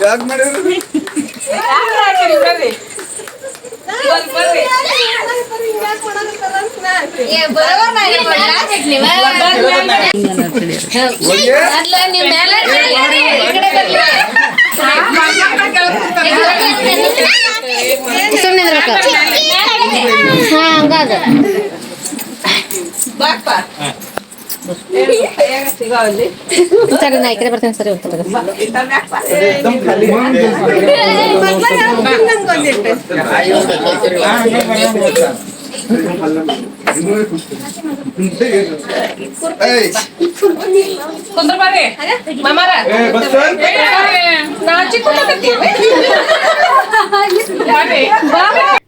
ಯಾಕೆ ಮಾಡಿದ್ರಿ ಸುಮ್ಮನೆ ಹಂಗಾದ ಸರಿ ನಾ ಈ ಕಡೆ ಬರ್ತೇನೆ ಸರಿ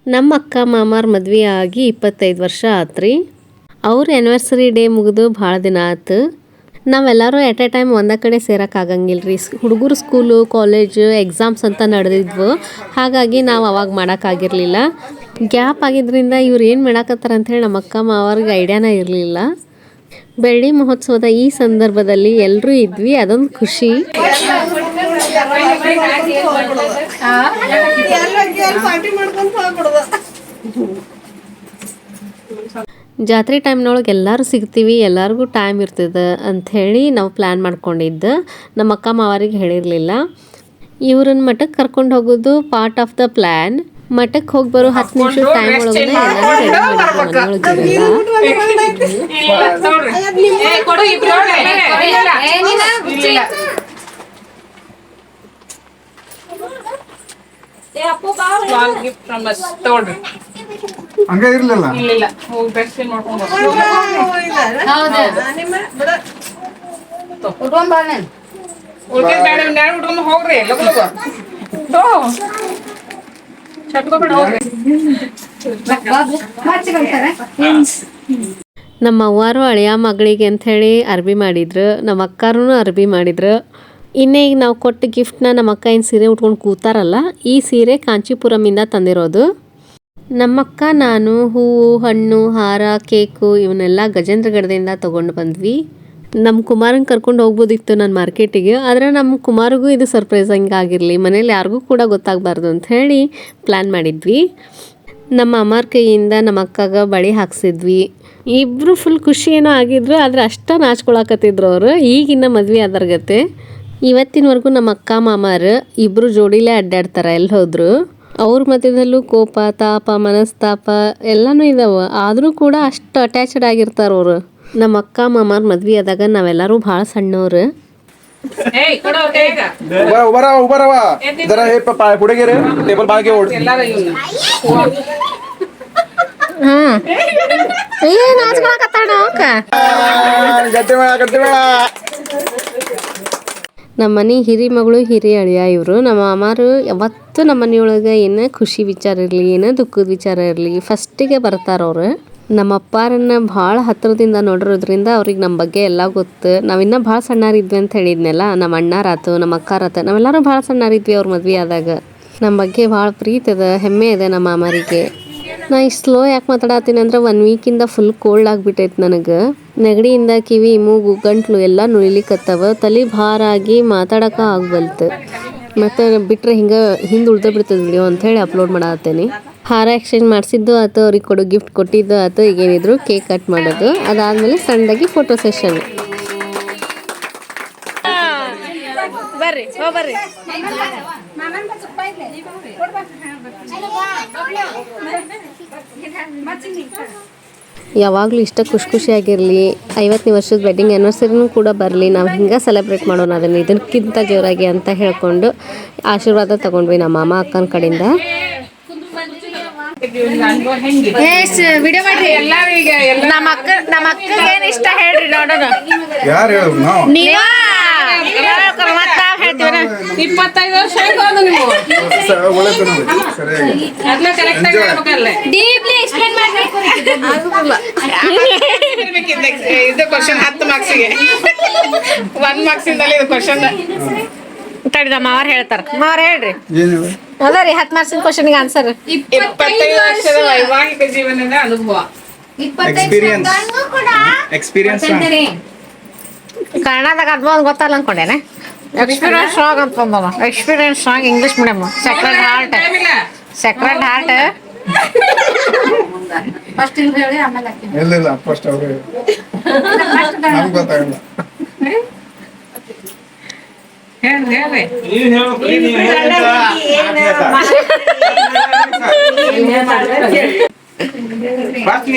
ನಮ್ಮ ಅಕ್ಕ ಮಾಮಾರ್ ಮದ್ವೆ ಆಗಿ 25 ವರ್ಷ ಆತ್ರಿ. ಅವ್ರ ಆ್ಯನಿವರ್ಸರಿ ಡೇ ಮುಗಿದು ಭಾಳ ದಿನ ಆಯ್ತು. ನಾವೆಲ್ಲರೂ ಎಟ್ ಎ ಟೈಮ್ ಒಂದೇ ಕಡೆ ಸೇರೋಕ್ಕಾಗಂಗಿಲ್ಲ ರೀ. ಹುಡುಗರು ಸ್ಕೂಲು ಕಾಲೇಜು ಎಕ್ಸಾಮ್ಸ್ ಅಂತ ನಡೆದಿದ್ವು. ಹಾಗಾಗಿ ನಾವು ಅವಾಗ ಮಾಡೋಕ್ಕಾಗಿರಲಿಲ್ಲ. ಗ್ಯಾಪ್ ಆಗಿದ್ದರಿಂದ ಇವ್ರು ಏನು ಮಾಡಾಕತ್ತಾರ ಅಂಥೇಳಿ ನಮ್ಮ ಅಕ್ಕ ಮಾವರ್ಗೆ ಐಡಿಯಾನೇ ಇರಲಿಲ್ಲ. ಬೆಳ್ಳಿ ಮಹೋತ್ಸವದ ಈ ಸಂದರ್ಭದಲ್ಲಿ ಎಲ್ಲರೂ ಇದ್ವಿ, ಅದೊಂದು ಖುಷಿ. ಜಾತ್ರೆ ಟೈಮ್ನೊಳಗೆ ಎಲ್ಲರೂ ಸಿಗ್ತೀವಿ, ಎಲ್ಲರಿಗೂ ಟೈಮ್ ಇರ್ತದೆ ಅಂಥೇಳಿ ನಾವು ಪ್ಲ್ಯಾನ್ ಮಾಡ್ಕೊಂಡಿದ್ದು. ನಮ್ಮ ಅಕ್ಕ ಮಾವರಿಗೆ ಹೇಳಿರಲಿಲ್ಲ. ಇವ್ರನ್ನ ಮಠಕ್ಕೆ ಕರ್ಕೊಂಡು ಹೋಗೋದು ಪಾರ್ಟ್ ಆಫ್ ದ ಪ್ಲ್ಯಾನ್. ಮಠಕ್ಕೆ ಹೋಗಿ ಬರೋ 10 ನಿಮಿಷ ಟೈಮ್ ಒಳಗೆ ಹಂಗ ಇರ್ಲಿಲ್ಲ. ನಮ್ಮ ಅವ್ವಾರು ಅಳಿಯ ಮಗಳಿಗೆ ಅಂಥೇಳಿ ಅರ್ಬಿ ಮಾಡಿದ್ರು, ನಮ್ಮ ಅಕ್ಕಾರೂ ಅರ್ಬಿ ಮಾಡಿದ್ರು. ಇನ್ನೇ ಈಗ ನಾವು ಕೊಟ್ಟ ಗಿಫ್ಟ್ನ ನಮ್ಮ ಅಕ್ಕ ಏನು ಸೀರೆ ಉಟ್ಕೊಂಡು ಕೂತಾರಲ್ಲ, ಈ ಸೀರೆ ಕಾಂಚೀಪುರಮಿಂದ ತಂದಿರೋದು. ನಮ್ಮಕ್ಕ ನಾನು ಹೂವು ಹಣ್ಣು ಹಾರ ಕೇಕು ಇವನ್ನೆಲ್ಲ ಗಜೇಂದ್ರಗಢದಿಂದ ತೊಗೊಂಡು ಬಂದ್ವಿ. ನಮ್ಮ ಕುಮಾರನ್ ಕರ್ಕೊಂಡು ಹೋಗ್ಬೋದಿತ್ತು ನಾನು ಮಾರ್ಕೆಟಿಗೆ, ಆದರೆ ನಮ್ಮ ಕುಮಾರಿಗೂ ಇದು ಸರ್ಪ್ರೈಸ್ ಹಂಗೆ ಆಗಿರಲಿ, ಮನೇಲಿ ಯಾರಿಗೂ ಕೂಡ ಗೊತ್ತಾಗಬಾರ್ದು ಅಂತ ಹೇಳಿ ಪ್ಲ್ಯಾನ್ ಮಾಡಿದ್ವಿ. ನಮ್ಮ ಅಮ್ಮಾರ ಕೈಯಿಂದ ನಮ್ಮ ಅಕ್ಕಗೆ ಬಳೆ ಹಾಕ್ಸಿದ್ವಿ. ಇಬ್ಬರು ಫುಲ್ ಖುಷಿ ಏನೋ ಆಗಿದ್ರು, ಆದರೆ ಅಷ್ಟ ನಾಚ್ಕೊಳಕತ್ತಿದ್ರು ಅವರು. ಈಗಿನ್ನ ಮದ್ವೆ ಆದರ್ಗತೆ. ಇವತ್ತಿನವರೆಗೂ ನಮ್ಮ ಅಕ್ಕ ಮಾಮಾರು ಇಬ್ಬರು ಜೋಡಿಲೇ ಅಡ್ಡಾಡ್ತಾರೆ ಎಲ್ಲಿ ಹೋದ್ರು. ಅವ್ರ ಮಧ್ಯದಲ್ಲೂ ಕೋಪ ತಾಪ ಮನಸ್ತಾಪ ಎಲ್ಲನೂ ಇದಾವೆ, ಆದರೂ ಕೂಡ ಅಷ್ಟು ಅಟ್ಯಾಚ್ಡ್ ಆಗಿರ್ತಾರೆ ಅವರು. ನಮ್ಮ ಅಕ್ಕ ಮಾಮಾರ್ ಮದ್ವೆ ಆದಾಗ ನಾವೆಲ್ಲರೂ ಭಾಳ ಸಣ್ಣವ್ರು. ನಮ್ಮ ಮನೆ ಹಿರಿ ಮಗಳು ಹಿರಿ ಅಳಿಯ ಇವರು. ನಮ್ಮ ಮಾಮಾರು ಯಾವತ್ತೂ ನಮ್ಮ ಮನೆಯೊಳಗೆ ಏನೇ ಖುಷಿ ವಿಚಾರ ಇರಲಿ ಏನೇ ದುಃಖದ ವಿಚಾರ ಇರಲಿ ಫಸ್ಟಿಗೆ ಬರ್ತಾರವ್ರು. ನಮ್ಮ ಅಪ್ಪಾರನ್ನ ಭಾಳ ಹತ್ತಿರದಿಂದ ನೋಡಿರೋದ್ರಿಂದ ಅವ್ರಿಗೆ ನಮ್ಮ ಬಗ್ಗೆ ಎಲ್ಲ ಗೊತ್ತು. ನಾವಿನ್ನೂ ಭಾಳ ಸಣ್ಣರಿದ್ವಿ ಅಂತ ಹೇಳಿದ್ನಲ್ಲ, ನಮ್ಮ ಅಣ್ಣಾರಾತು ನಮ್ಮ ಅಕ್ಕಾರಾತು ನಾವೆಲ್ಲರೂ ಭಾಳ ಸಣ್ಣರಿದ್ವಿ ಅವ್ರ ಮದ್ವೆ ಆದಾಗ. ನಮ್ಮ ಬಗ್ಗೆ ಭಾಳ ಪ್ರೀತಿ ಅದ, ಹೆಮ್ಮೆ ಇದೆ ನಮ್ಮ ಮಾಮಾರಿಗೆ. ನಾ ಇಷ್ಟು ಸ್ಲೋ ಯಾಕೆ ಮಾತಾಡತ್ತೀನಿ ಅಂದ್ರೆ 1 ವೀಕಿಂದ ಫುಲ್ ಕೋಲ್ಡ್ ಆಗಿಬಿಟ್ಟೈತೆ ನನಗೆ. ನೆಗಡಿಯಿಂದ ಕಿವಿ ಮೂಗು ಗಂಟ್ಲು ಎಲ್ಲ ನುಯ್ಲಿಕ್ಕತ್ತವ, ತಲೆ ಭಾರ ಆಗಿ ಮಾತಾಡೋಕೆ ಆಗಬಲ್ತು. ಮತ್ತು ಬಿಟ್ಟರೆ ಹಿಂದೆ ಉಳ್ದ ಬಿಡ್ತದೆ ವಿಡಿಯೋ ಅಂಥೇಳಿ ಅಪ್ಲೋಡ್ ಮಾಡತ್ತೇನೆ. ಹಾರ ಎಕ್ಸ್ಚೇಂಜ್ ಮಾಡಿಸಿದ್ದು ಆಯ್ತು, ಅವ್ರಿಗೆ ಕೊಡೋ ಗಿಫ್ಟ್ ಕೊಟ್ಟಿದ್ದು ಆಯ್ತು. ಈಗೇನಿದ್ರು ಕೇಕ್ ಕಟ್ ಮಾಡೋದು, ಅದಾದಮೇಲೆ ಸಣ್ಣದಾಗಿ ಫೋಟೋ ಸೆಷನ್. ಬರ್ರಿ ಬರ್ರಿ ಯಾವಾಗಲೂ ಇಷ್ಟ ಖುಷಿಯಾಗಿರಲಿ. 50ನೇ ವರ್ಷದ ವೆಡ್ಡಿಂಗ್ ಆ್ಯನಿವರ್ಸರಿನೂ ಕೂಡ ಬರಲಿ, ನಾವು ಹಿಂಗೆ ಸೆಲೆಬ್ರೇಟ್ ಮಾಡೋಣ ಅದನ್ನು ಇದಕ್ಕಿಂತ ಜೋರಾಗಿ ಅಂತ ಹೇಳ್ಕೊಂಡು ಆಶೀರ್ವಾದ ತಗೊಂಡ್ವಿ ನಮ್ಮ ಮಾಮ ಅಕ್ಕನ ಕಡೆಯಿಂದ. ವಿಡಿಯೋ ಮಾಡ್ರಿ ನಮ್ಮ ಅಕ್ಕ ಏನು ಇಷ್ಟ ಹೇಳ್ರಿ ನೋಡೋಣ. ಯಾರು ಹೇಳೋದು ನಾವು? 25 ವರ್ಷ ಇದು ಕ್ವಶನ್ 10 ಮಾರ್ಕ್ಸಿಗೆ 1 ಮಾರ್ಕ್ಸಿಂದಲ್ಲಿ ಇದು ಕ್ವಶನ್ ತಡಿದ ಮಾವಾರ ಹೇಳ್ತಾರ. ಮಾವಾರ ಹೇಳ್ರಿ. ಅದ ರೀ 10 ಮಾರ್ಕ್ಸಿನ ಕ್ವಶನ್ಗೆ ಆನ್ಸರ್. 25 ವರ್ಷದ ವೈವಾಹಿಕ ಜೀವನದ ಅನುಭವ, ಎಕ್ಸ್ಪೀರಿಯನ್ಸ್ ಕನ್ನಡದಾಗ ಅದ್ಭುತ ಗೊತ್ತಲ್ಲ ಅನ್ಕೊಂಡೇನೆ. ಎಕ್ಸ್ಪೀರಿಯನ್ಸ್ ಸ್ಟ್ರಾಂಗ್ ಅಂತ ಬಂದವ experience strong English medium sacred heart sacred heart ಇಲ್ಲ ಫಸ್ಟ್ ಅವ್ರು ನಮ್ಗೆ ಗೊತ್ತಾಗಲ್ಲ. ನೀವು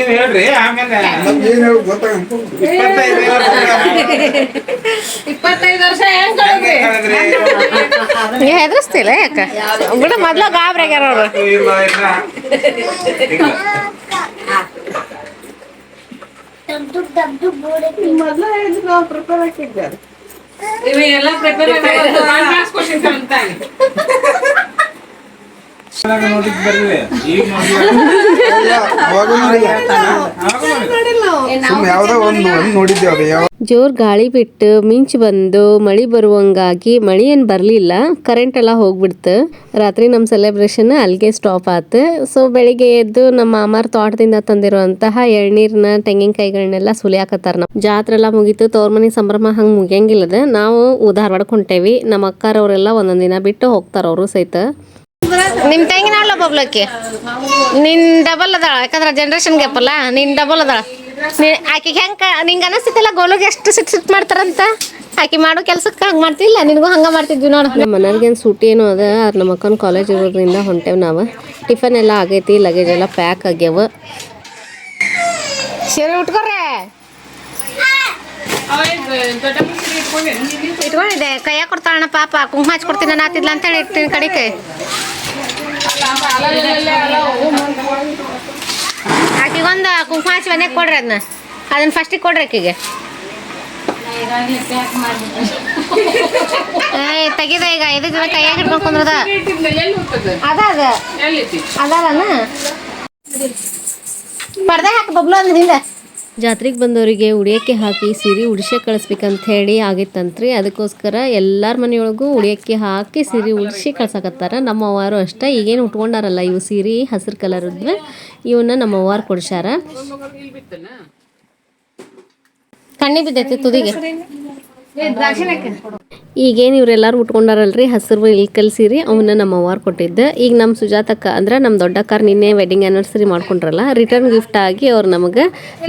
ಹೇಳ್ರಿ ಆಮೇಲೆ ನಮ್ಗೆ ಏನ್ ಹೇಳೋದು ಗೊತ್ತಾಗಲ್ಲ. 25 ವರ್ಷ ಹೆಂಗ್ ನೀ ಹೆದರ್ಸ್ತಿಲ್ಲ ಯಾಕ ಬಿಡು ಮೊದ್ಲು ಗಾಬ್ರಾಗ್ಯಾರ ಅವ್ರು ಮೊದ್ಲು ಹೇಳಿದ್ರು ನಾವು ಪ್ರಿಪೇರ್ ಹಾಕಿದ್ದಾರೆ ಇವೆಲ್ಲ ಪ್ರಿಪೇರ್ ನೋಡಿದ್ ಬರ್ರಿ ಈಗ ಅವಾಗೂ ಸುಮ್ಮನೆ ಯಾವ್ದೋ ಒಂದು ನೋಡಿದ್ದೆ ಅದು ಯಾವ ಜೋರ್ ಗಾಳಿ ಬಿಟ್ಟು ಮಿಂಚು ಬಂದು ಮಳಿ ಬರುವಂಗಾಗಿ ಮಳಿ ಏನು ಬರಲಿಲ್ಲ, ಕರೆಂಟ್ ಎಲ್ಲ ಹೋಗ್ಬಿಡ್ತು. ರಾತ್ರಿ ನಮ್ಮ ಸೆಲೆಬ್ರೇಷನ್ ಅಲ್ಲಿಗೆ ಸ್ಟಾಪ್ ಆಯ್ತು. ಸೊ ಬೆಳಿಗ್ಗೆ ಎದ್ದು ನಮ್ಮ ಮಾಮಾರ್ ತೋಟದಿಂದ ತಂದಿರುವಂತಹ ಎಳ್ನೀರನ್ನ ತೆಂಗಿನಕಾಯಿಗಳನ್ನೆಲ್ಲ ಸುಲಿಯಾಕತ್ತಾರ. ನಮ್ಮ ಜಾತ್ರೆ ಎಲ್ಲ ಮುಗೀತು, ತವ್ರ ಮನೆ ಸಂಭ್ರಮ ಹಂಗೆ ಮುಗಿಯಂಗಿಲ್ಲದ. ನಾವು ಧಾರವಾಡಕ್ಕೆ ಹೊಂಟೇವಿ. ನಮ್ಮ ಅಕ್ಕಾರವರೆಲ್ಲ ಒಂದೊಂದು ದಿನ ಬಿಟ್ಟು ಹೋಗ್ತಾರ ಅವರು ಸಹಿತ. ನಿಮ್ಮ ತಂಗಿನ ಅಲ್ಲ ಬಬ್ಲಕ್ಕಿ ನಿನ್ ಡಬಲ್ ಅದಾಳ ಯಾಕಂದ್ರೆ ಜನರೇಷನ್ ಗ್ಯಾಪ್ ಅಲ್ಲ ನಿನ್ ಡಬಲ್ ಅದಾಳ ಆಕಿಗೆ ಹೆಂಗೆ ನಿಂಗೆ ಅನಿಸ್ತಿತ್ತಲ್ಲ ಗೋಲಿಗೆ ಎಷ್ಟು ಸಿಟ್ ಮಾಡ್ತಾರಂತ ಆಕಿ ಮಾಡೋ ಕೆಲ್ಸಕ್ಕೆ ಹಂಗೆ ಮಾಡ್ತಿಲ್ಲ ನಿನಗೂ ಹಂಗೆ ಮಾಡ್ತಿದ್ವಿ ನೋಡು. ನಮ್ಮ ಮನೆಯವ್ರಿಗೇನು ಸೂಟಿ ಏನೋ ಅದ, ನಮ್ಮ ಅಕ್ಕನ ಕಾಲೇಜ್ ಇರೋದ್ರಿಂದ ಹೊಂಟೇವು ನಾವು. ಟಿಫನ್ ಎಲ್ಲ ಆಗೈತಿ, ಲಗೇಜ್ ಎಲ್ಲ ಪ್ಯಾಕ್ ಆಗ್ಯಾವ. ಸೀರೆ ಉಟ್ಕೊರ್ರೆ ಇಟ್ಕೊಂಡಿದ್ದೆ ಕೈಯಾಗ ಕೊಡ್ತಾಳಣ್ಣ ಪಾಪ ಕುಂಕುಮ ಹಚ್ಕೊಡ್ತೀನಿ ನಾತಿದ್ಲ ಅಂತೇಳಿ ಇಟ್ಟಿನ ಕಡಿಕೆ ಆಕಿಗೊಂದು ಕುಂಕುಮ ಹಚ್ಚಿ ಮನೆಗೆ ಕೊಡ್ರಿ ಅದನ್ನ ಫಸ್ಟಿಗೆ ಕೊಡ್ರಿ ಆಕಿಗೆ. ತೆಗಿದ ಈಗ ಇದು ಕೈಯಾಗ ಹಿಡ್ಕೊಂಡು ಕುಂದ್ರದ ಅದಾರನ ಪರ್ದೆ ಹಾಕಿ ಬಬ್ಲು ಅಂದ್ರಿಂದ ಜಾತ್ರೆಗೆ ಬಂದವರಿಗೆ ಉಡಿಯಕ್ಕೆ ಹಾಕಿ ಸೀರೆ ಉಡಿಸೆ ಕಳಿಸ್ಬೇಕಂತ ಹೇಳಿ ಆಗಿತ್ತಂತ್ರಿ. ಅದಕ್ಕೋಸ್ಕರ ಎಲ್ಲರ ಮನೆಯೊಳಗೂ ಉಡಿಯಕ್ಕೆ ಹಾಕಿ ಸೀರೆ ಉಡಿಸಿ ಕಳ್ಸಕತ್ತಾರ. ನಮ್ಮ ಅವ್ವಾರು ಅಷ್ಟೇ ಈಗೇನು ಉಟ್ಕೊಂಡಾರಲ್ಲ ಇವು ಸೀರೆ ಹಸಿರು ಕಲರ್ ಇದ್ವಿ, ಇವನ್ನ ನಮ್ಮ ಅವ್ವಾರು ಕೊಡ್ಸ್ಯಾರ. ಕಣ್ಣಿ ಬಿದ್ದೈತಿ ತುದಿಗೆ ಈಗೇನು ಇವರೆಲ್ಲರೂ ಉಟ್ಕೊಂಡಾರಲ್ರಿ ಹಸಿರು ಇಲ್ಕಲ್ ಸೀರೆ, ಅವನ್ನ ನಮ್ಮ ಅವ್ವಾರು ಕೊಟ್ಟಿದ್ದೆ. ಈಗ ನಮ್ಮ ಸುಜಾತಕ್ಕ ಅಂದ್ರೆ ನಮ್ಮ ದೊಡ್ಡಕ್ಕಾರ ನಿನ್ನೆ ವೆಡ್ಡಿಂಗ್ ಆ್ಯನಿವರ್ಸರಿ ಮಾಡ್ಕೊಂಡ್ರಲ್ಲ, ರಿಟರ್ನ್ ಗಿಫ್ಟ್ ಆಗಿ ಅವ್ರು ನಮಗೆ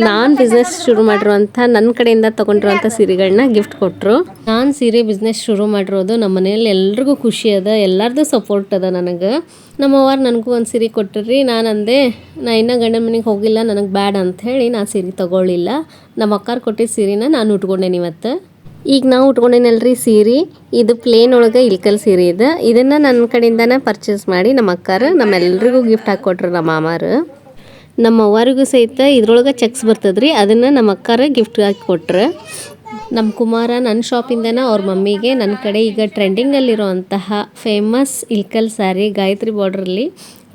ನಾನು ಬಿಸ್ನೆಸ್ ಶುರು ಮಾಡಿರುವಂಥ ನನ್ನ ಕಡೆಯಿಂದ ತೊಗೊಂಡಿರುವಂಥ ಸೀರೆಗಳನ್ನ ಗಿಫ್ಟ್ ಕೊಟ್ಟರು. ನಾನು ಸೀರೆ ಬಿಸ್ನೆಸ್ ಶುರು ಮಾಡಿರೋದು ನಮ್ಮ ಮನೇಲಿ ಎಲ್ರಿಗೂ ಖುಷಿ ಅದ, ಎಲ್ಲರದು ಸಪೋರ್ಟ್ ಅದ ನನಗೆ. ನಮ್ಮ ಅವ್ವಾರು ನನಗೂ ಒಂದು ಸೀರೆ ಕೊಟ್ಟಿರಿ. ನಾನು ಅಂದೆ ನಾ ಇನ್ನೂ ಗಂಡನ ಮನೆಗೆ ಹೋಗಿಲ್ಲ, ನನಗೆ ಬ್ಯಾಡ್ ಅಂಥೇಳಿ ನಾನು ಸೀರೆ ತೊಗೊಳ್ಳಿಲ್ಲ. ನಮ್ಮ ಅಕ್ಕಾರ ಕೊಟ್ಟಿದ್ದ ಸೀರೆನ ನಾನು ಉಟ್ಕೊಂಡೇನಿ ಇವತ್ತು. ಈಗ ನಾವು ಉಟ್ಕೊಂಡೇನಲ್ರಿ ಸೀರೆ, ಇದು ಪ್ಲೇನ್ ಒಳಗೆ ಇಲ್ಕಲ್ ಸೀರೆ ಇದೆ. ಇದನ್ನು ನನ್ನ ಕಡೆಯಿಂದನೇ ಪರ್ಚೇಸ್ ಮಾಡಿ ನಮ್ಮ ಅಕ್ಕಾರ ನಮ್ಮೆಲ್ರಿಗೂ ಗಿಫ್ಟ್ ಹಾಕ್ಕೊಟ್ರು ನಮ್ಮ ಮಾಮಾರು. ನಮ್ಮ ಅವ್ವರಿಗೂ ಸಹಿತ ಇದ್ರೊಳಗೆ ಚೆಕ್ಸ್ ಬರ್ತದ್ರಿ, ಅದನ್ನು ನಮ್ಮ ಅಕ್ಕಾರ ಗಿಫ್ಟ್ ಹಾಕಿ ಕೊಟ್ರು. ನಮ್ಮ ಕುಮಾರ ನನ್ನ ಶಾಪಿಂದನೇ ಅವ್ರ ಮಮ್ಮಿಗೆ ನನ್ನ ಕಡೆ ಈಗ ಟ್ರೆಂಡಿಂಗಲ್ಲಿರೋಂತಹ ಫೇಮಸ್ ಇಲ್ಕಲ್ ಸ್ಯಾರಿ ಗಾಯತ್ರಿ ಬಾರ್ಡ್ರಲ್ಲಿ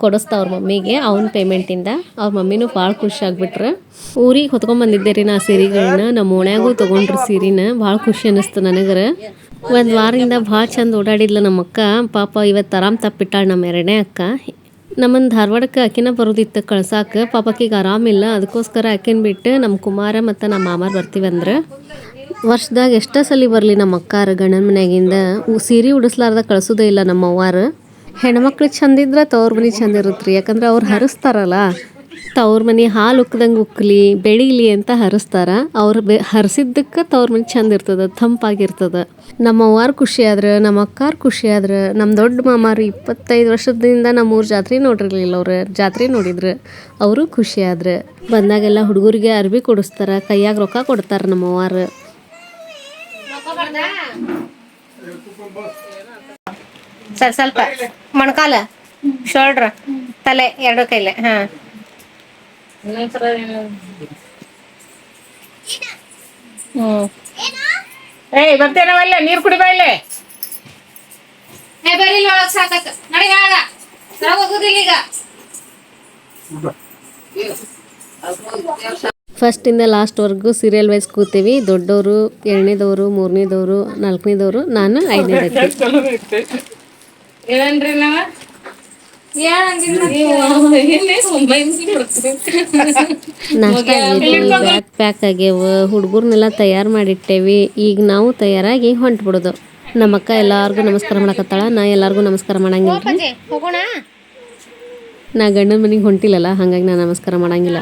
ಕೊಡಿಸ್ತಾ ಅವ್ರ ಮಮ್ಮಿಗೆ ಅವನ ಪೇಮೆಂಟಿಂದ. ಅವ್ರ ಮಮ್ಮಿನೂ ಭಾಳ ಖುಷಿ ಆಗ್ಬಿಟ್ರು. ಊರಿಗೆ ಹೊತ್ಕೊಂಡ್ಬಂದಿದ್ದೆ ರೀ ನಾ ಸೀರೆಗಳನ್ನ, ನಮ್ಮ ಓಣ್ಯಾಗೂ ತೊಗೊಂಡ್ರು ಸೀರೆನ. ಭಾಳ ಖುಷಿ ಅನ್ನಿಸ್ತು ನನಗರ. ಒಂದು ವಾರದಿಂದ ಭಾಳ ಚಂದ ಓಡಾಡಿದ್ಲು ನಮ್ಮ ಅಕ್ಕ. ಪಾಪ ಇವತ್ತು ಆರಾಮ್ ತಪ್ಪಿಟ್ಟಾಳ ನಮ್ಮ ಎರಡನೇ ಅಕ್ಕ. ನಮ್ಮನ್ನು ಧಾರವಾಡಕ್ಕೆ ಅಕ್ಕಿನ ಬರೋದಿತ್ತು ಕಳ್ಸಾಕ. ಪಾಪಕ್ಕಿಗೆ ಆರಾಮಿಲ್ಲ, ಅದಕ್ಕೋಸ್ಕರ ಅಕ್ಕಿನ ಬಿಟ್ಟು ನಮ್ಮ ಕುಮಾರ ಮತ್ತು ನಮ್ಮ ಮಾಮಾರು ಬರ್ತೀವಂದ್ರೆ. ವರ್ಷದಾಗ ಎಷ್ಟೋ ಸಲ ಬರಲಿ ನಮ್ಮ ಅಕ್ಕಾರ ಗಂಡನ ಮನೆಯಾಗಿಂದ ಸೀರೆ ಉಡಿಸ್ಲಾರ್ದ ಕಳ್ಸೋದೇ ಇಲ್ಲ ನಮ್ಮ ಅವ್ವಾರು. ಹೆಣ್ಮಕ್ಳು ಚಂದಿದ್ರೆ ತವ್ರ ಮನೆ ಚಂದ ಇರುತ್ತೆ, ಯಾಕಂದ್ರೆ ಅವ್ರು ಹರಿಸ್ತಾರಲ್ಲ, ತವ್ರ ಮನೆ ಹಾಲು ಉಕ್ಕದಂಗೆ ಉಕ್ಕಲಿ ಬೆಳೀಲಿ ಅಂತ ಹರಿಸ್ತಾರ. ಅವ್ರು ಹರಿಸಿದ್ದಕ್ಕೆ ತವ್ರ ಮನೆ ಚಂದ ಇರ್ತದೆ, ತಂಪಾಗಿರ್ತದೆ. ನಮ್ಮ ಅವ್ವಾರು ಖುಷಿ ಆದ್ರೆ, ನಮ್ಮ ಅಕ್ಕಾರ ಖುಷಿ ಆದ್ರೆ, ನಮ್ಮ ದೊಡ್ಡ ಮಾಮಾರು 25 ವರ್ಷದಿಂದ ನಮ್ಮೂರು ಜಾತ್ರೆ ನೋಡಿರ್ಲಿಲ್ಲ, ಅವ್ರು ಜಾತ್ರೆ ನೋಡಿದ್ರು, ಅವರು ಖುಷಿ ಆದ್ರೆ. ಬಂದಾಗೆಲ್ಲ ಹುಡುಗರಿಗೆ ಅರ್ಬಿ ಕೊಡಿಸ್ತಾರ, ಕೈಯಾಗ ರೊಕ್ಕ ಕೊಡ್ತಾರ ನಮ್ಮ ಅವ್ವಾರು. ಸ್ವಲ್ಪ ಮೊಣಕಾಲ ಶೋಲ್ಡ್ರ್ ತಲೆ ಎರಡು ಕೈಲೆ ಏಯ್ ಬರ್ತೇನವಲ್ಲ ನೀರು ಕುಡಿ ಬಾಯಿಲೆ ಫಸ್ಟಿಂದ ಲಾಸ್ಟ್ವರೆಗೂ ಸೀರಿಯಲ್ ವೈಸ್ ಕೂತೀವಿ. ದೊಡ್ಡವರು 2ನೇದವರು 3ನೇದವರು 4ನೇದವರು, ನಾನು 5ನೇದಕ್ಕೆ. ಏನ್ರಿ ನಾವ ನಾಷ್ಟ ಆಗೈತಿ, ಬ್ಯಾಗ್ ಪ್ಯಾಕ್ ಆಗ್ಯಾವ, ಹುಡುಗರ್ನೆಲ್ಲ ತಯಾರು ಮಾಡಿಟ್ಟೇವಿ. ಈಗ ನಾವು ತಯಾರಾಗಿ ಹೊಂಟ್ಬಿಡೋದು. ನಮ್ಮ ಅಕ್ಕ ಎಲ್ಲಾರ್ಗೂ ನಮಸ್ಕಾರ ಮಾಡಕತ್ತಾಳ. ನಾ ಎಲ್ಲಾರ್ಗೂ ನಮಸ್ಕಾರ ಮಾಡಂಗಿಲ್ಲ. ಅಪ್ಪಾಜಿ ಹೋಗೋಣ. ನಾ ಗಂಡನ ಮನೆಗೆ ಹೊಂಟಿಲ್ಲಲ್ಲ, ಹಾಗಾಗಿ ನಾನು ನಮಸ್ಕಾರ ಮಾಡಂಗಿಲ್ಲ.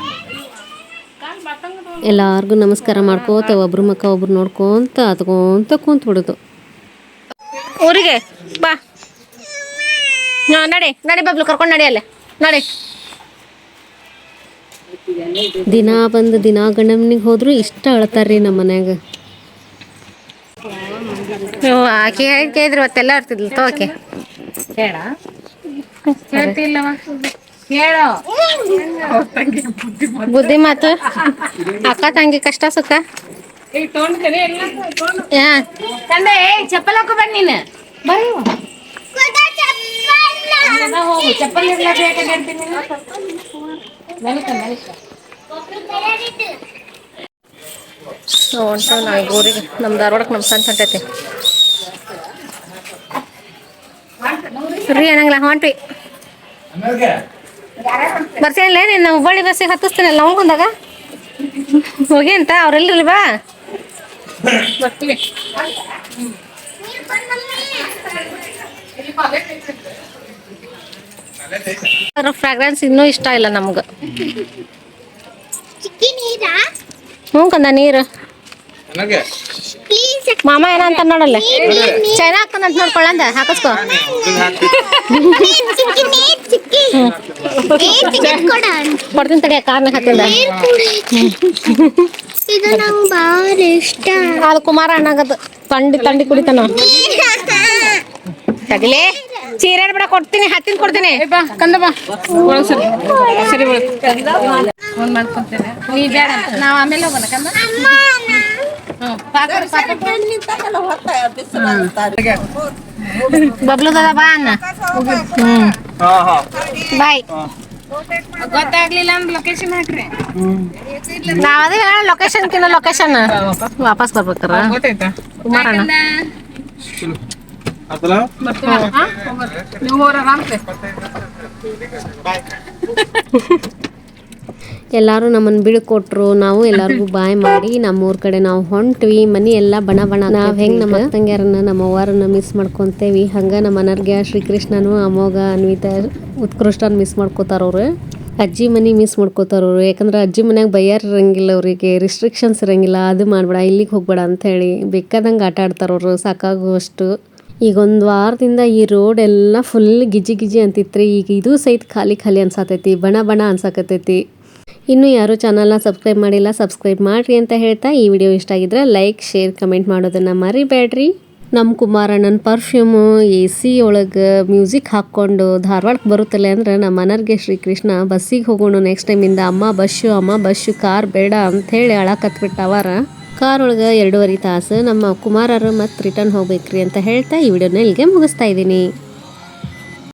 ಎಲ್ಲಾರ್ಗೂ ನಮಸ್ಕಾರ ಮಾಡ್ಕೋತ ಒಬ್ರು ಮಕ್ಕ ಒಬ್ರು ನೋಡ್ಕೊಂತ ಹತ್ಕೊಂತ ಕುಂತ್ಬಿಡೋದು. ಊರಿಗೆ ಬಾ. ನಡಿ ನಡಿ ಬಬ್ಲು ಕರ್ಕೊಂಡು ನಡಿ ಅಲ್ಲೇ ನಡಿ. ದಿನ ಬಂದು ದಿನ ಗಂಡನ ಮನೆಗೆ ಹೋದ್ರು ಇಷ್ಟ ಅಳ್ತಾರ್ರಿ ನಮ್ಮ ಮನ್ಯಾಗ. ಆಕೆ ಹೇಳಿದ್ರು ಅವತ್ತೆಲ್ಲ ಇರ್ತಿದ್ಲು ತೋಕೆ ಬುದ್ಧಿ ಮಾತು. ಅಕ್ಕ ತಂಗಿ ಕಷ್ಟ ಸುಖ. ಚಪ್ಪಲ್ ಹಾಕೋ ಬನ್ನಿ ನೀನು ಹೋಗು. ಚಪ್ಪಲ್ ಹೊಂಟೇವ್ ನಾವು ಈಗ ಊರಿಗೆ. ನಮ್ಮ ಧಾರವಾಡಕ್ಕೆ ನಮ್ಮ ಸಂತ ಹೊಂಟೈತಿ ರೀ ಅನ್ನಂಗಿಲ್ಲ. ಹೊಂಟ್ವಿ ಬರ್ತೀನಿಲ್ಲ ನೀನು ಹುಬ್ಬಳ್ಳಿ ಬಸ್ಸಿಗೆ ಹತ್ತಿಸ್ತೀನಲ್ಲ ನಾವು ಬಂದಾಗ ಹೋಗಿ ಅಂತ ಅವ್ರೆಲ್ರಿ ಬಾ ಬರ್ತೀವಿ. ಫ್ರಾಗ್ರೆನ್ಸ್ ಇನ್ನೂ ಇಷ್ಟ ಇಲ್ಲ ನಮ್ಗೆ. ಹ್ಞೂ ಕಂದ ನೀರು. ಮಾಮ ಏನಂತ ನೋಡಲ್ಲ ಚೈನಾ ಹಾಕಂತ ನೋಡ್ಕೊಳ್ಳಂದ ಹಾಕಿಸ್ಕೊ. ಕೊಡ್ತೀನಿ ತಡಿಯ ಕಾರ್ನಾಗ ಹಾಕಿಂದ. ಅದು ಕುಮಾರ ಅಣ್ಣಾಗದು ತಂಡಿ ತಂಡಿ ಕುಡಿತಾನ. ತಗಲೇ ಚೀರೆ ಬಿಡ ಕೊಡ್ತೀನಿ ಹತ್ತಿನ ಕೊಡ್ತೀನಿ. ಬಾ ಕಂದ ಬಾ ಸರಿ ಸರಿ ಒಂದ್ ಮಾಡ್ಕೊಂತೇನೆ ನೀ ಬೇಡ ನಾವು ಆಮೇಲೆ ಹೋಗೋಣ ಕಂದ. ಬಬ್ಲು ದದ ಬಾ ಅಣ್ಣ. ಬಾಯ್. ಗೊತ್ತಾಗ್ಲಿಲ್ಲ ಅಂದ್ರೆ ಲೊಕೇಶನ್ ಹಾಕ್ರಿ. ನಾವ್ ಅದೇ ಲೊಕೇಶನ್ ಕಿನ್ನ ಲೊಕೇಶನ್ ವಾಪಸ್ ಬರ್ಬೇಕಾರ ಗೊತ್ತಾಯ್ತಾ ಕುಮಾರಣ್ಣ. ನೀವು ಹೋರ ಆರಾಮ್ಸೆ. ಎಲ್ಲರೂ ನಮ್ಮನ್ನು ಬಿಡ್ಕೊಟ್ರು. ನಾವು ಎಲ್ಲರಿಗೂ ಬಾಯ್ ಮಾಡಿ ನಮ್ಮೂರ ಕಡೆ ನಾವು ಹೊಂಟ್ವಿ. ಮನೆ ಎಲ್ಲ ಬಣ ಬಣ. ನಾವು ಹೆಂಗೆ ನಮ್ಮ ತಂಗ್ಯಾರನ್ನ ನಮ್ಮ ಅವ್ವಾರನ್ನ ಮಿಸ್ ಮಾಡ್ಕೊತೇವಿ, ಹಂಗೆ ನಮ್ಮ ಅನರ್ಗ್ಯ ಶ್ರೀಕೃಷ್ಣನು ಅಮೋಘ ಅನ್ವಿತ ಉತ್ಕೃಷ್ಟನ ಮಿಸ್ ಮಾಡ್ಕೋತಾರವ್ರು. ಅಜ್ಜಿ ಮನೆ ಮಿಸ್ ಮಾಡ್ಕೋತಾರವ್ರು. ಯಾಕಂದ್ರೆ ಅಜ್ಜಿ ಮನ್ಯಾಗ ಬೈಯಾರ ಇರಂಗಿಲ್ಲ, ಅವರಿಗೆ ರಿಸ್ಟ್ರಿಕ್ಷನ್ಸ್ ಇರಂಗಿಲ್ಲ. ಅದು ಮಾಡಬೇಡ ಇಲ್ಲಿಗೆ ಹೋಗ್ಬೇಡ ಅಂಥೇಳಿ ಬೇಕಾದಂಗೆ ಆಟ ಆಡ್ತಾರವ್ರು ಸಾಕಾಗುವಷ್ಟು. ಈಗ ಒಂದು ವಾರದಿಂದ ಈ ರೋಡ್ ಎಲ್ಲ ಫುಲ್ ಗಿಜಿ ಗಿಜಿ ಅಂತಿತ್ರಿ. ಈಗ ಇದು ಸಹಿತ ಖಾಲಿ ಖಾಲಿ ಅನ್ಸಾತೈತಿ, ಬಣ ಬಣ ಅನ್ಸಾಕತೈತಿ. ಇನ್ನೂ ಯಾರು ಚಾನಲ್ನ ಸಬ್ಸ್ಕ್ರೈಬ್ ಮಾಡಿಲ್ಲ, ಸಬ್ಸ್ಕ್ರೈಬ್ ಮಾಡಿರಿ ಅಂತ ಹೇಳ್ತಾ ಈ ವಿಡಿಯೋ ಇಷ್ಟ ಆಗಿದ್ರೆ ಲೈಕ್ ಶೇರ್ ಕಮೆಂಟ್ ಮಾಡೋದನ್ನು ಮರಿಬೇಡ್ರಿ. ನಮ್ಮ ಕುಮಾರಣ್ಣನ ಪರ್ಫ್ಯೂಮು AC ಒಳಗೆ ಮ್ಯೂಸಿಕ್ ಹಾಕ್ಕೊಂಡು ಧಾರವಾಡಕ್ಕೆ ಬರುತ್ತಲ್ಲ ಅಂದ್ರೆ ನಮ್ಮ ಅನರ್ಗೆ ಶ್ರೀಕೃಷ್ಣ ಬಸ್ಸಿಗೆ ಹೋಗೋಣ ನೆಕ್ಸ್ಟ್ ಟೈಮಿಂದ. ಅಮ್ಮ ಬಸ್ಸು ಕಾರ್ ಬೇಡ ಅಂಥೇಳಿ ಅಳಕತ್ಬಿಟ್ಟವಾರ. ಕಾರ್ ಒಳಗೆ 2.5 ತಾಸು ನಮ್ಮ ಕುಮಾರರು ಮತ್ತೆ ರಿಟರ್ನ್ ಹೋಗ್ಬೇಕ್ರಿ ಅಂತ ಹೇಳ್ತಾ ಈ ವಿಡಿಯೋನ ಇಲ್ಲಿಗೆ ಮುಗಿಸ್ತಾ ಇದ್ದೀನಿ.